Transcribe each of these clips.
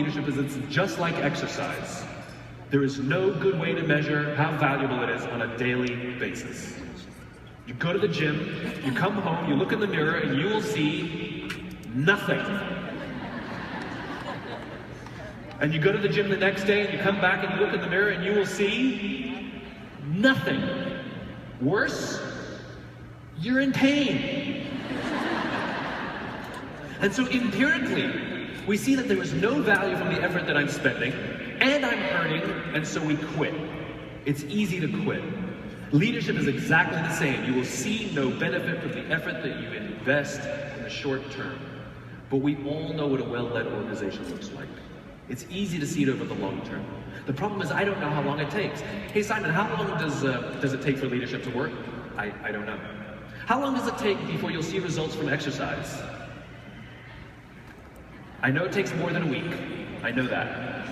Leadership is it's just like exercise. There is no good way to measure how valuable it is on a daily basis. You go to the gym, you come home, you look in the mirror, and you will see nothing. And you go to the gym the next day, and you come back and you look in the mirror, and you will see nothing. Worse, you're in pain. And so empirically, we see that there is no value from the effort that I'm spending, and I'm hurting, and so we quit. It's easy to quit. Leadership is exactly the same. You will see no benefit from the effort that you invest in the short term. But we all know what a well-led organization looks like. It's easy to see it over the long term. The problem is I don't know how long it takes. Hey Simon, how long does it take for leadership to work? I don't know. How long does it take before you'll see results from exercise? I know it takes more than a week. I know that.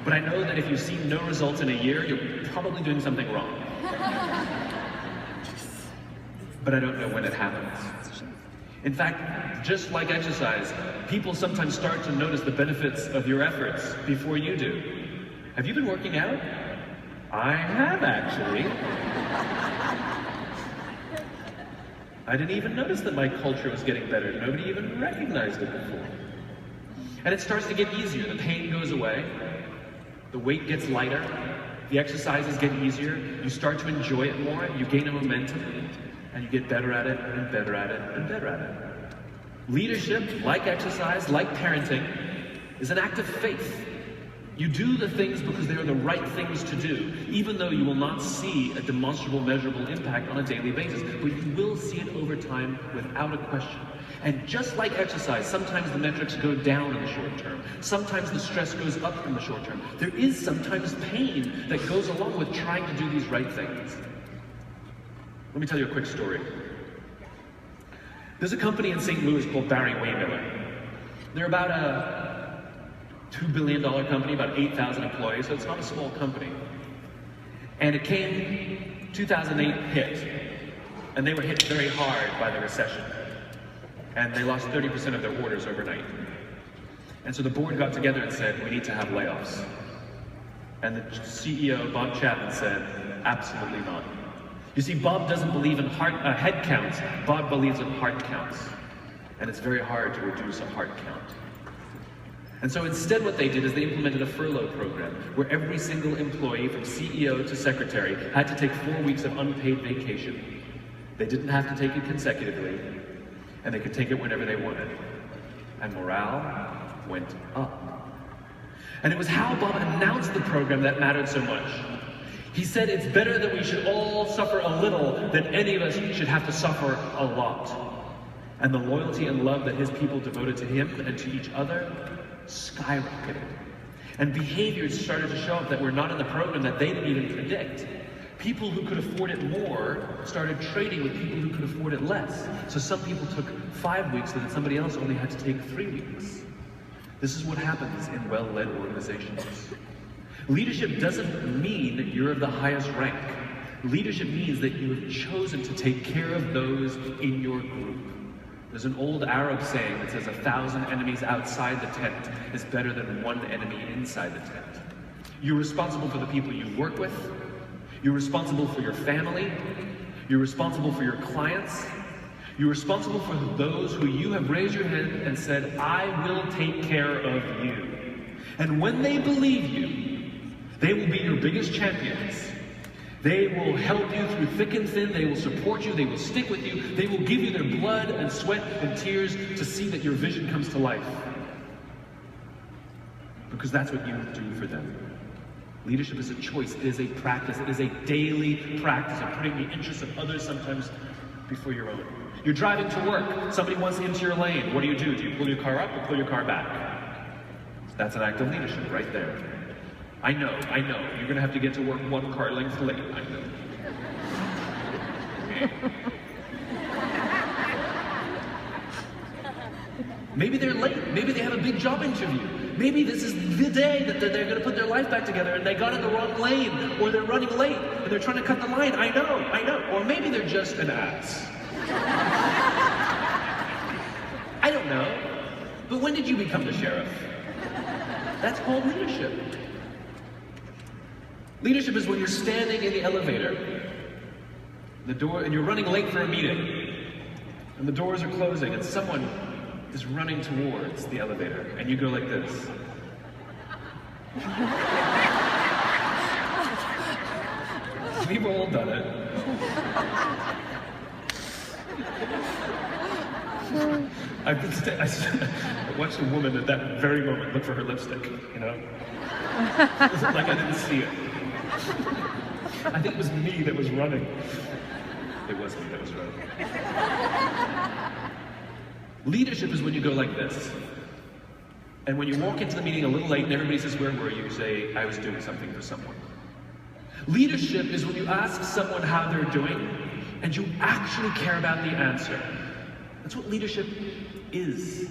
But I know that if you see no results in a year, you're probably doing something wrong. But I don't know when it happens. In fact, just like exercise, people sometimes start to notice the benefits of your efforts before you do. Have you been working out? I have, actually. I didn't even notice that my culture was getting better. Nobody even recognized it before. And it starts to get easier. The pain goes away. The weight gets lighter. The exercises get easier. You start to enjoy it more. You gain a momentum. And you get better at it, and better at it, and better at it. Leadership, like exercise, like parenting, is an act of faith. You do the things because they are the right things to do, even though you will not see a demonstrable, measurable impact on a daily basis, but you will see it over time without a question. And just like exercise, sometimes the metrics go down in the short term. Sometimes the stress goes up in the short term. There is sometimes pain that goes along with trying to do these right things. Let me tell you a quick story. There's a company in St. Louis called Barry Waymiller. They're about a $2 billion company, about 8,000 employees, so it's not a small company. And it came, 2008 hit, and they were hit very hard by the recession. And they lost 30% of their orders overnight. And so the board got together and said, we need to have layoffs. And the CEO, Bob Chapman, said, absolutely not. You see, Bob doesn't believe in head counts. Bob believes in heart counts. And it's very hard to reduce a heart count. And so instead what they did is they implemented a furlough program where every single employee from CEO to secretary had to take 4 weeks of unpaid vacation. They didn't have to take it consecutively, and they could take it whenever they wanted. And morale went up. And it was how Bob announced the program that mattered so much. He said it's better that we should all suffer a little than any of us should have to suffer a lot. And the loyalty and love that his people devoted to him and to each other skyrocketed. And behaviors started to show up that were not in the program that they didn't even predict. People who could afford it more started trading with people who could afford it less. So some people took 5 weeks so that somebody else only had to take 3 weeks. This is what happens in well-led organizations. Leadership doesn't mean that you're of the highest rank. Leadership means that you have chosen to take care of those in your group. There's an old Arab saying that says 1,000 enemies outside the tent is better than 1 enemy inside the tent. You're responsible for the people you work with. You're responsible for your family. You're responsible for your clients. You're responsible for those who you have raised your hand and said, I will take care of you. And when they believe you, they will be your biggest champions. They will help you through thick and thin. They will support you. They will stick with you. They will give you their blood and sweat and tears to see that your vision comes to life. Because that's what you do for them. Leadership is a choice. It is a practice. It is a daily practice of putting the interests of others sometimes before your own. You're driving to work. Somebody wants into your lane. What do? Do you pull your car up or pull your car back? That's an act of leadership right there. I know. You're going to have to get to work 1 car length late. I know. Maybe they're late. Maybe they have a big job interview. Maybe this is the day that they're going to put their life back together and they got in the wrong lane, or they're running late and they're trying to cut the line. I know. Or maybe they're just an ass. I don't know. But when did you become the sheriff? That's called leadership. Leadership is when you're standing in the elevator, and you're running late for a meeting, and the doors are closing, and someone is running towards the elevator, and you go like this. We've all done it. I watched a woman at that very moment look for her lipstick, you know? Like I didn't see it. I think it was me that was running. It was me that was running. Leadership is when you go like this. And when you walk into the meeting a little late and everybody says, "Where were you?" You say, "I was doing something for someone." Leadership is when you ask someone how they're doing and you actually care about the answer. That's what leadership is.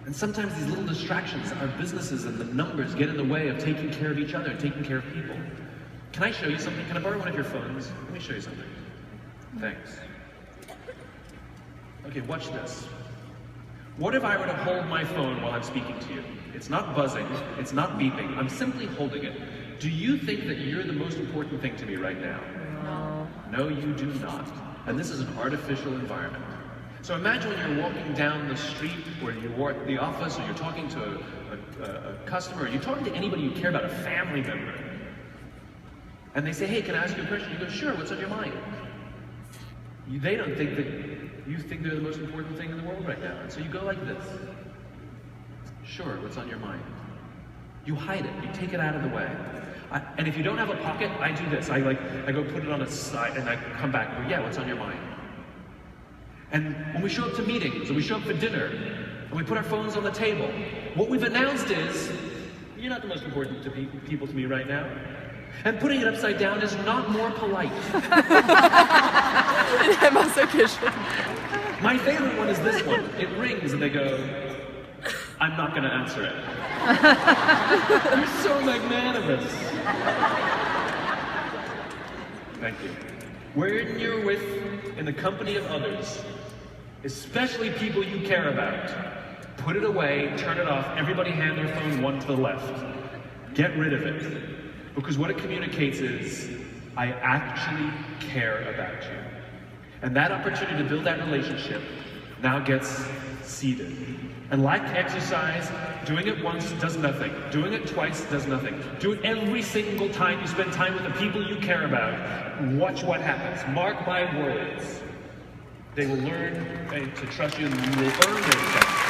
And sometimes these little distractions, our businesses and the numbers get in the way of taking care of each other and taking care of people. Can I show you something? Can I borrow one of your phones? Let me show you something. Thanks. Okay, watch this. What if I were to hold my phone while I'm speaking to you? It's not buzzing, it's not beeping, I'm simply holding it. Do you think that you're the most important thing to me right now? No. No, you do not. And this is an artificial environment. So imagine when you're walking down the street, or you're at the office, or you're talking to a customer, or you're talking to anybody you care about, a family member. And they say, "Hey, can I ask you a question?" You go, "Sure, what's on your mind?" They don't think that you think they're the most important thing in the world right now. And so you go like this. "Sure, what's on your mind?" You hide it, you take it out of the way. And if you don't have a pocket, I do this. I go put it on its side and I come back and go, "Yeah, what's on your mind?" And when we show up to meetings, or we show up for dinner, and we put our phones on the table, what we've announced is, "You're not the most important people to me right now." And putting it upside down is not more polite. My favorite one is this one. It rings and they go, "I'm not going to answer it." You're so magnanimous. Thank you. When you're in the company of others, especially people you care about, put it away, turn it off, everybody hand their phone one to the left. Get rid of it. Because what it communicates is, I actually care about you. And that opportunity to build that relationship now gets seeded. And like exercise, doing it once does nothing. Doing it twice does nothing. Do it every single time you spend time with the people you care about. Watch what happens. Mark my words. They will learn to trust you, and you will earn their trust.